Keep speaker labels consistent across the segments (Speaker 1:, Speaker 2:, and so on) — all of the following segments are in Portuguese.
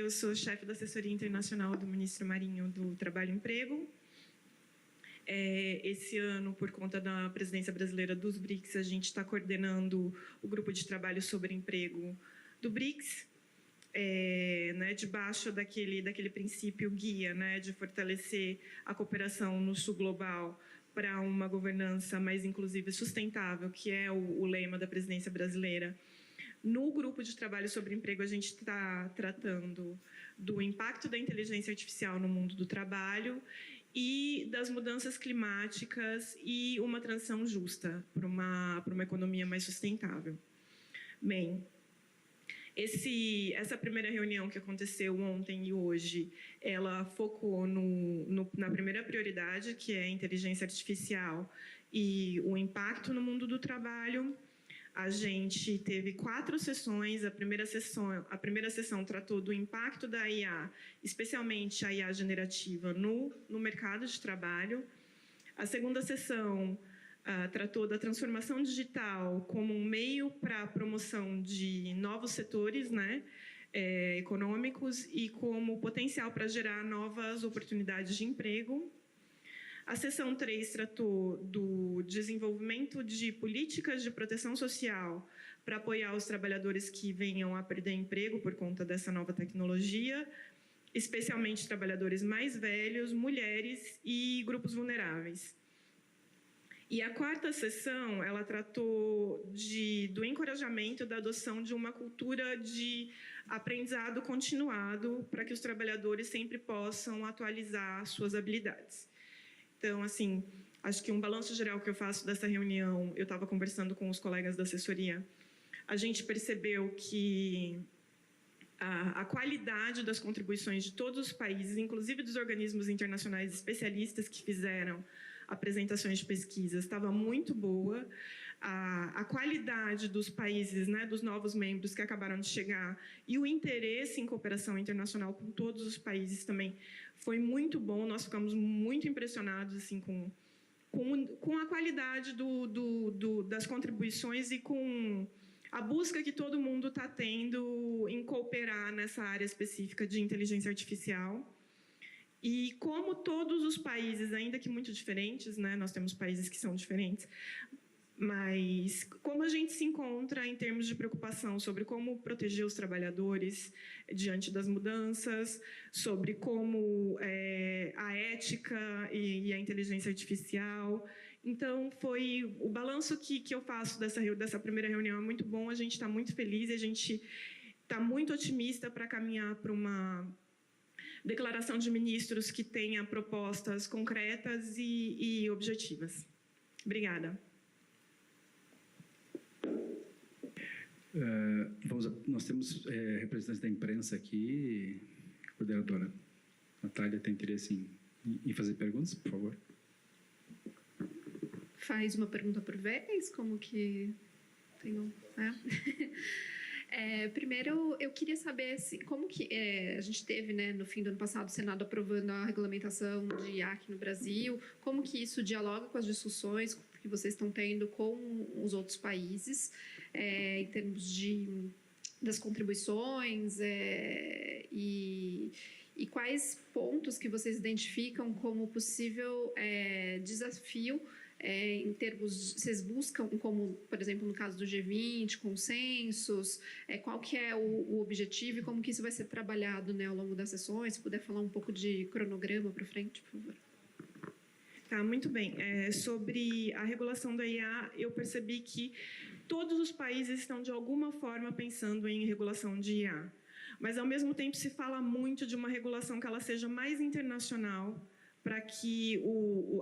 Speaker 1: eu sou chefe da assessoria internacional do ministro Marinho do Trabalho e Emprego. Esse ano, por conta da presidência brasileira dos BRICS, a gente está coordenando o grupo de trabalho sobre emprego do BRICS, debaixo daquele princípio guia, de fortalecer a cooperação no sul global para uma governança mais inclusiva e sustentável, que é o lema da presidência brasileira. No grupo de trabalho sobre emprego, a gente está tratando do impacto da inteligência artificial no mundo do trabalho e das mudanças climáticas e uma transição justa para uma economia mais sustentável. Bem, essa primeira reunião que aconteceu ontem e hoje, ela focou na primeira prioridade, que é a inteligência artificial e o impacto no mundo do trabalho. A gente teve 4 sessões. A primeira sessão tratou do impacto da IA, especialmente a IA generativa, no mercado de trabalho. A segunda sessão tratou da transformação digital como um meio para a promoção de novos setores econômicos e como potencial para gerar novas oportunidades de emprego. A sessão 3 tratou do desenvolvimento de políticas de proteção social para apoiar os trabalhadores que venham a perder emprego por conta dessa nova tecnologia, especialmente trabalhadores mais velhos, mulheres e grupos vulneráveis. E a quarta sessão, ela tratou do encorajamento da adoção de uma cultura de aprendizado continuado para que os trabalhadores sempre possam atualizar suas habilidades. Então, assim, acho que um balanço geral que eu faço dessa reunião, eu estava conversando com os colegas da assessoria, a gente percebeu que a qualidade das contribuições de todos os países, inclusive dos organismos internacionais especialistas que fizeram apresentações de pesquisas, estava muito boa. A qualidade dos países, dos novos membros que acabaram de chegar e o interesse em cooperação internacional com todos os países também foi muito bom. Nós ficamos muito impressionados assim, com a qualidade das contribuições e com a busca que todo mundo está tendo em cooperar nessa área específica de inteligência artificial. E como todos os países, ainda que muito diferentes, nós temos países que são diferentes, mas como a gente se encontra em termos de preocupação sobre como proteger os trabalhadores diante das mudanças, sobre como a ética e a inteligência artificial. Então, foi o balanço que eu faço dessa primeira reunião é muito bom, a gente está muito feliz e a gente está muito otimista para caminhar para uma declaração de ministros que tenha propostas concretas e objetivas. Obrigada.
Speaker 2: Nós temos representantes da imprensa aqui. Coordenadora Natália tem interesse em fazer perguntas, por favor.
Speaker 3: Faz uma pergunta por vez, como que tem primeiro, eu queria saber como que a gente teve, no fim do ano passado, o Senado aprovando a regulamentação de IA aqui no Brasil, como que isso dialoga com as discussões que vocês estão tendo com os outros países, em termos das contribuições e quais pontos que vocês identificam como possível desafio em termos, vocês buscam, como, por exemplo, no caso do G20, consensos, qual que é o objetivo e como que isso vai ser trabalhado ao longo das sessões? Se puder falar um pouco de cronograma para frente, por favor.
Speaker 1: Tá, muito bem. Sobre a regulação da IA, eu percebi que todos os países estão, de alguma forma, pensando em regulação de IA. Mas, ao mesmo tempo, se fala muito de uma regulação que ela seja mais internacional, para que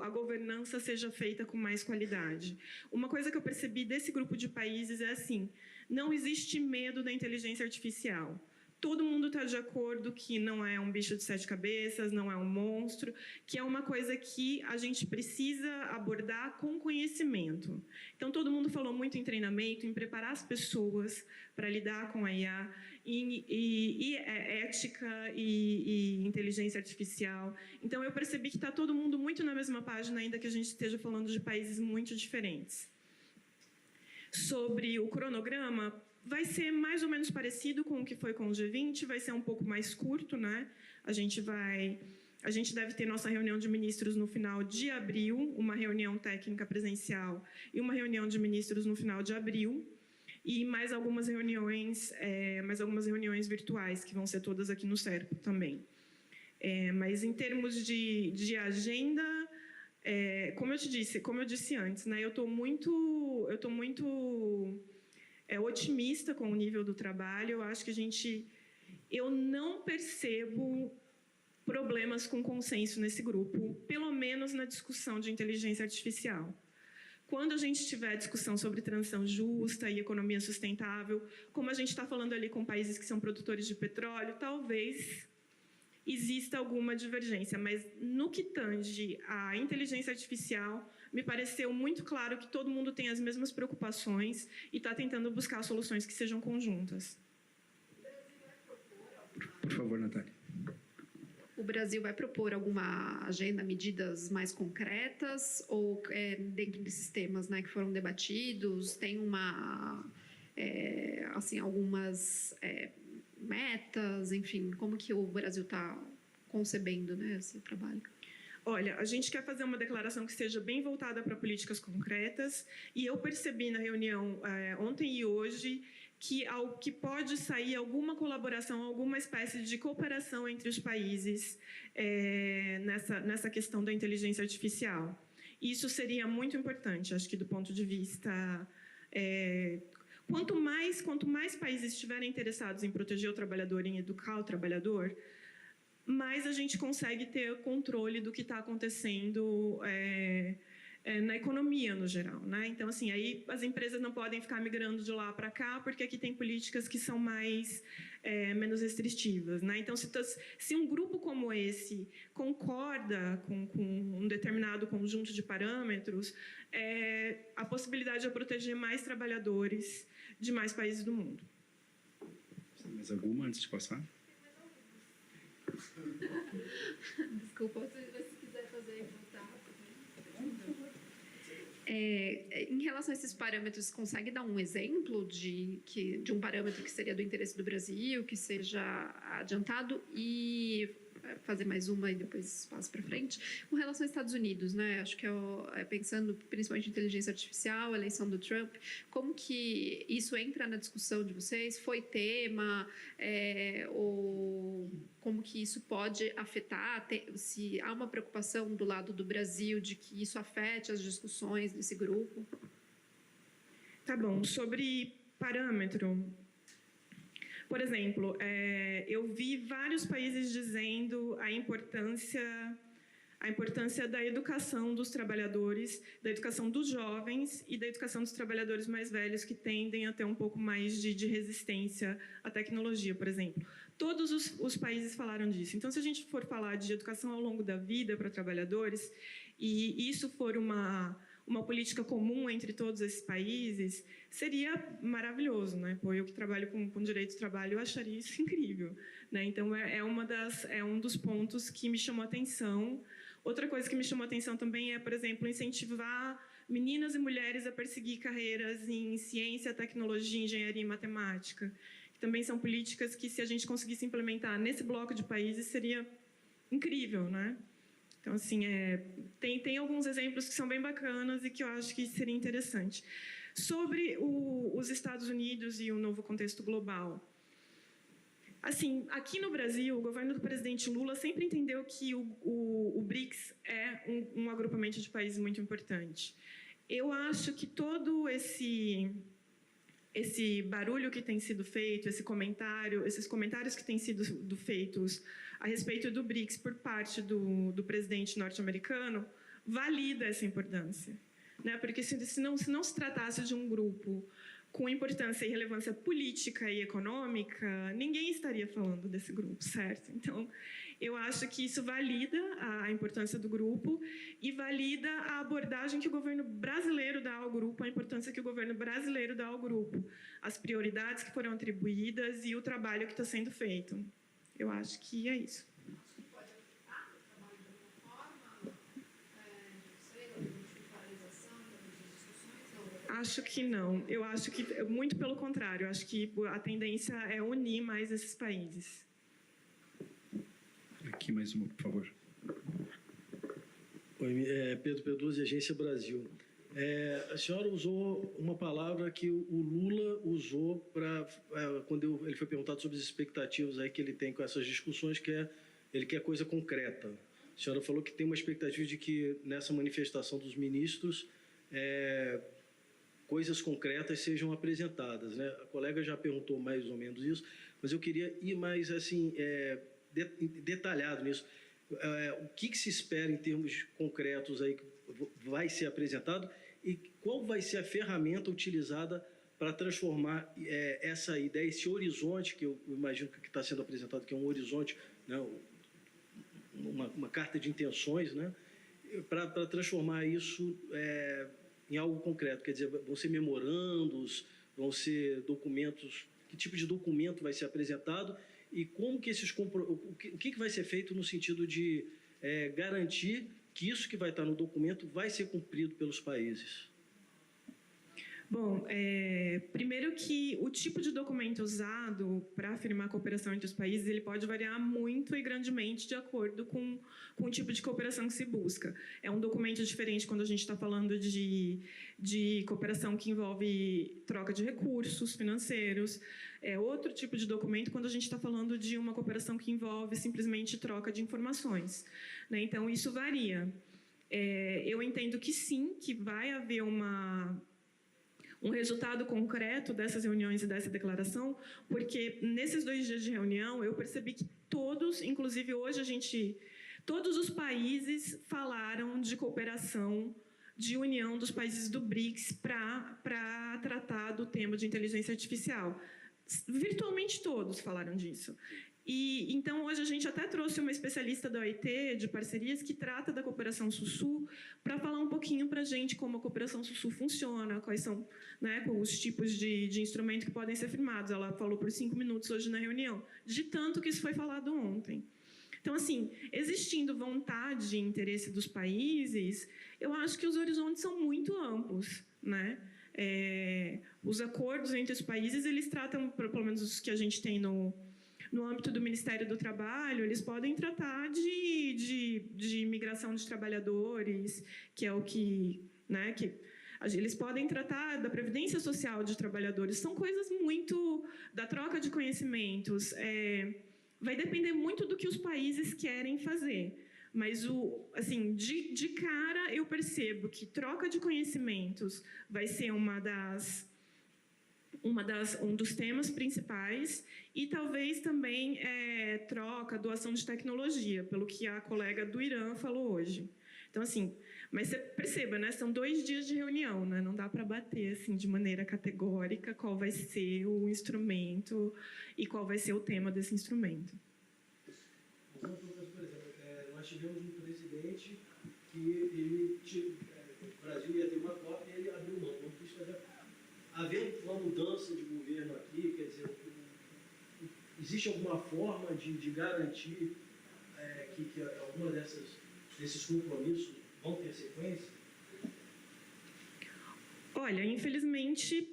Speaker 1: a governança seja feita com mais qualidade. Uma coisa que eu percebi desse grupo de países é assim, não existe medo da inteligência artificial. Todo mundo está de acordo que não é um bicho de 7 cabeças, não é um monstro, que é uma coisa que a gente precisa abordar com conhecimento. Então, todo mundo falou muito em treinamento, em preparar as pessoas para lidar com a IA, e ética e inteligência artificial. Então, eu percebi que está todo mundo muito na mesma página, ainda que a gente esteja falando de países muito diferentes. Sobre o cronograma, vai ser mais ou menos parecido com o que foi com o G20, vai ser um pouco mais curto, né? A gente deve ter nossa reunião de ministros no final de abril, uma reunião técnica presencial e uma reunião de ministros no final de abril, e mais algumas reuniões virtuais, que vão ser todas aqui no CERPO também. Mas em termos de agenda, como eu disse antes, né, eu estou muito otimista com o nível do trabalho. Eu acho que eu não percebo problemas com consenso nesse grupo, pelo menos na discussão de inteligência artificial. Quando a gente tiver discussão sobre transição justa e economia sustentável, como a gente está falando ali com países que são produtores de petróleo, talvez exista alguma divergência, mas no que tange à inteligência artificial, me pareceu muito claro que todo mundo tem as mesmas preocupações e está tentando buscar soluções que sejam conjuntas.
Speaker 2: Por favor, Natália.
Speaker 3: O Brasil vai propor alguma agenda, medidas mais concretas, ou dentro desses temas, né, que foram debatidos, tem algumas metas, enfim, como que o Brasil está concebendo, né, esse trabalho?
Speaker 1: Olha, a gente quer fazer uma declaração que seja bem voltada para políticas concretas, e eu percebi na reunião ontem e hoje que pode sair alguma colaboração, alguma espécie de cooperação entre os países nessa questão da inteligência artificial. Isso seria muito importante, acho que do ponto de vista... Quanto mais países estiverem interessados em proteger o trabalhador, em educar o trabalhador, mais a gente consegue ter controle do que está acontecendo na economia no geral, né? Então, assim, aí as empresas não podem ficar migrando de lá para cá, porque aqui tem políticas que são menos restritivas, né? Então, se um grupo como esse concorda com um determinado conjunto de parâmetros, a possibilidade de proteger mais trabalhadores de mais países do mundo.
Speaker 2: Mais alguma antes de passar?
Speaker 3: Desculpa, se quiser fazer voltar. Em relação a esses parâmetros, consegue dar um exemplo de um parâmetro que seria do interesse do Brasil, que seja adiantado? E fazer mais uma e depois passo para frente. Com relação aos Estados Unidos, né? Acho que pensando principalmente em inteligência artificial, a eleição do Trump, como que isso entra na discussão de vocês? Foi tema? Ou como que isso pode afetar? Se há uma preocupação do lado do Brasil de que isso afete as discussões desse grupo?
Speaker 1: Tá bom. Sobre parâmetro... Por exemplo, eu vi vários países dizendo a importância da educação dos trabalhadores, da educação dos jovens e da educação dos trabalhadores mais velhos, que tendem a ter um pouco mais de resistência à tecnologia, por exemplo. Todos os países falaram disso. Então, se a gente for falar de educação ao longo da vida para trabalhadores, e isso for uma política comum entre todos esses países, seria maravilhoso, né? Pô, eu que trabalho com direito do trabalho, eu acharia isso incrível, né? Então, é um dos pontos que me chamou a atenção. Outra coisa que me chamou a atenção também é, por exemplo, incentivar meninas e mulheres a perseguir carreiras em ciência, tecnologia, engenharia e matemática, que também são políticas que, se a gente conseguisse implementar nesse bloco de países, seria incrível, né? Então, assim, tem alguns exemplos que são bem bacanas e que eu acho que seria interessante. Sobre os Estados Unidos e o novo contexto global. Assim, aqui no Brasil, o governo do presidente Lula sempre entendeu que o BRICS é um agrupamento de países muito importante. Eu acho que todo esse barulho que tem sido feito, esses comentários que têm sido feitos a respeito do BRICS por parte do presidente norte-americano, valida essa importância, né? Porque se não se tratasse de um grupo com importância e relevância política e econômica, ninguém estaria falando desse grupo, certo? Então, eu acho que isso valida a importância do grupo e valida a abordagem que o governo brasileiro dá ao grupo, a importância que o governo brasileiro dá ao grupo, as prioridades que foram atribuídas e o trabalho que está sendo feito. Eu acho que é isso.
Speaker 3: Pode afetar o trabalho de alguma forma? Não sei, de paralisação das discussões?
Speaker 1: acho que não. Eu acho que, muito pelo contrário, eu acho que a tendência é unir mais esses países.
Speaker 2: Aqui mais uma, por favor.
Speaker 4: Oi, Pedro Peduzzi, Agência Brasil. A senhora usou uma palavra que o Lula usou quando ele foi perguntado sobre as expectativas aí que ele tem com essas discussões, que ele quer coisa concreta. A senhora falou que tem uma expectativa de que nessa manifestação dos ministros coisas concretas sejam apresentadas, né? A colega já perguntou mais ou menos isso, mas eu queria ir mais assim detalhado nisso. O que se espera em termos concretos aí que vai ser apresentado e qual vai ser a ferramenta utilizada para transformar essa ideia, esse horizonte que eu imagino que está sendo apresentado, que é um horizonte, né, uma carta de intenções, né, para transformar isso em algo concreto. Quer dizer, vão ser memorandos, vão ser documentos, que tipo de documento vai ser apresentado e como que o que vai ser feito no sentido de garantir que isso que vai estar no documento vai ser cumprido pelos países?
Speaker 1: Bom, primeiro que o tipo de documento usado para afirmar a cooperação entre os países, ele pode variar muito e grandemente de acordo com o tipo de cooperação que se busca. É um documento diferente quando a gente está falando de cooperação que envolve troca de recursos financeiros. É outro tipo de documento quando a gente está falando de uma cooperação que envolve simplesmente troca de informações, né? Então, isso varia. Eu entendo que sim, que vai haver um resultado concreto dessas reuniões e dessa declaração, porque nesses 2 dias de reunião eu percebi que todos, inclusive hoje todos os países falaram de cooperação, de união dos países do BRICS para tratar do tema de inteligência artificial. Virtualmente todos falaram disso. E então hoje a gente até trouxe uma especialista da OIT de parcerias que trata da cooperação Sul-Sul para falar um pouquinho para a gente como a cooperação Sul-Sul funciona, quais são, né, os tipos de instrumento que podem ser firmados. Ela falou por 5 minutos hoje na reunião, de tanto que isso foi falado ontem. Então, assim, existindo vontade e interesse dos países, eu acho que os horizontes são muito amplos, né? Os acordos entre os países, eles tratam, pelo menos os que a gente tem no âmbito do Ministério do Trabalho, eles podem tratar de migração de trabalhadores, que é o que, né, que eles podem tratar da previdência social de trabalhadores. São coisas muito da troca de conhecimentos. Vai depender muito do que os países querem fazer. Mas, assim, de cara, eu percebo que troca de conhecimentos vai ser um dos temas principais e talvez também doação de tecnologia, pelo que a colega do Irã falou hoje. Então, assim, mas você perceba, né, são 2 dias de reunião, né, não dá para bater assim, de maneira categórica qual vai ser o instrumento e qual vai ser o tema desse instrumento.
Speaker 4: Por exemplo, nós tivemos um presidente que o Brasil ia ter uma cópia e ele abriu mão, não quis fazer. Havendo uma mudança de governo aqui, quer dizer, existe alguma forma de garantir que alguma desses compromissos vão ter sequência?
Speaker 1: Olha, infelizmente,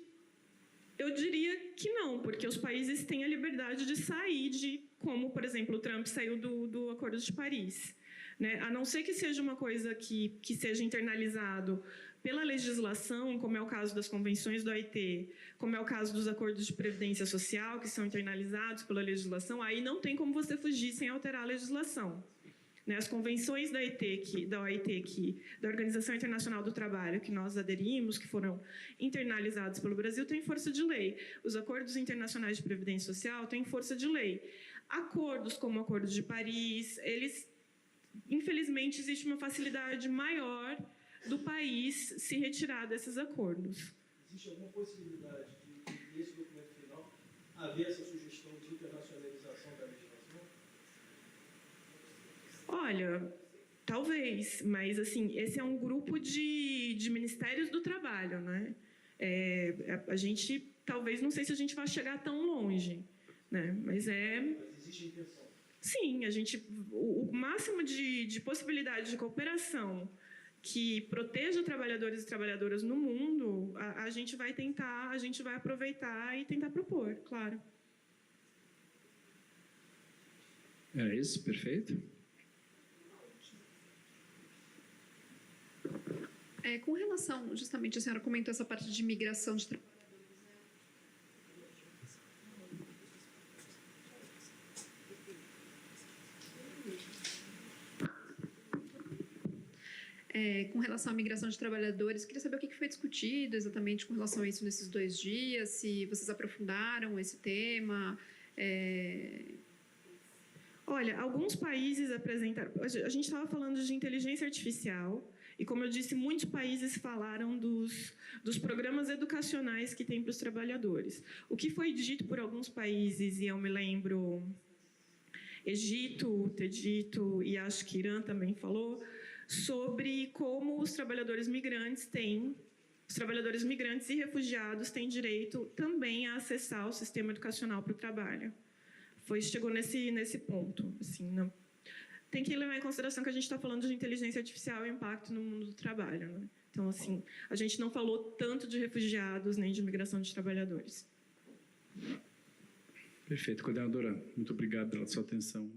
Speaker 1: eu diria que não, porque os países têm a liberdade de sair como, por exemplo, o Trump saiu do Acordo de Paris, né? A não ser que seja uma coisa que seja internalizado pela legislação, como é o caso das convenções do OIT, como é o caso dos acordos de previdência social, que são internalizados pela legislação, aí não tem como você fugir sem alterar a legislação. As convenções da OIT, da Organização Internacional do Trabalho, que nós aderimos, que foram internalizados pelo Brasil, têm força de lei. Os acordos internacionais de previdência social têm força de lei. Acordos como o Acordo de Paris, infelizmente, existe uma facilidade maior do país se retirar desses acordos.
Speaker 4: Existe alguma possibilidade de nesse documento final, haver essa sugestão de internacionalização da legislação?
Speaker 1: Olha, talvez, mas assim, esse é um grupo de ministérios do trabalho, né? A gente, talvez, não sei se a gente vai chegar tão longe, né? Mas
Speaker 4: existe intenção.
Speaker 1: Sim, o máximo de possibilidade de cooperação que proteja trabalhadores e trabalhadoras no mundo, a gente vai tentar, a gente vai aproveitar e tentar propor, claro.
Speaker 2: Era isso? Perfeito.
Speaker 3: Com relação, justamente, a senhora comentou essa parte de migração de trabalhadores. Com relação à migração de trabalhadores, queria saber o que foi discutido exatamente com relação a isso nesses 2 dias, se vocês aprofundaram esse tema.
Speaker 1: Olha, alguns países apresentaram... A gente estava falando de inteligência artificial, e, como eu disse, muitos países falaram dos programas educacionais que tem para os trabalhadores. O que foi dito por alguns países, e eu me lembro, Egito ter dito, e acho que Irã também falou, sobre como os trabalhadores migrantes e refugiados têm direito também a acessar o sistema educacional para o trabalho. Chegou nesse ponto. Assim, não, tem que levar em consideração que a gente está falando de inteligência artificial e impacto no mundo do trabalho, né? Então, assim, a gente não falou tanto de refugiados nem de migração de trabalhadores.
Speaker 2: Perfeito, coordenadora. Muito obrigado pela sua atenção.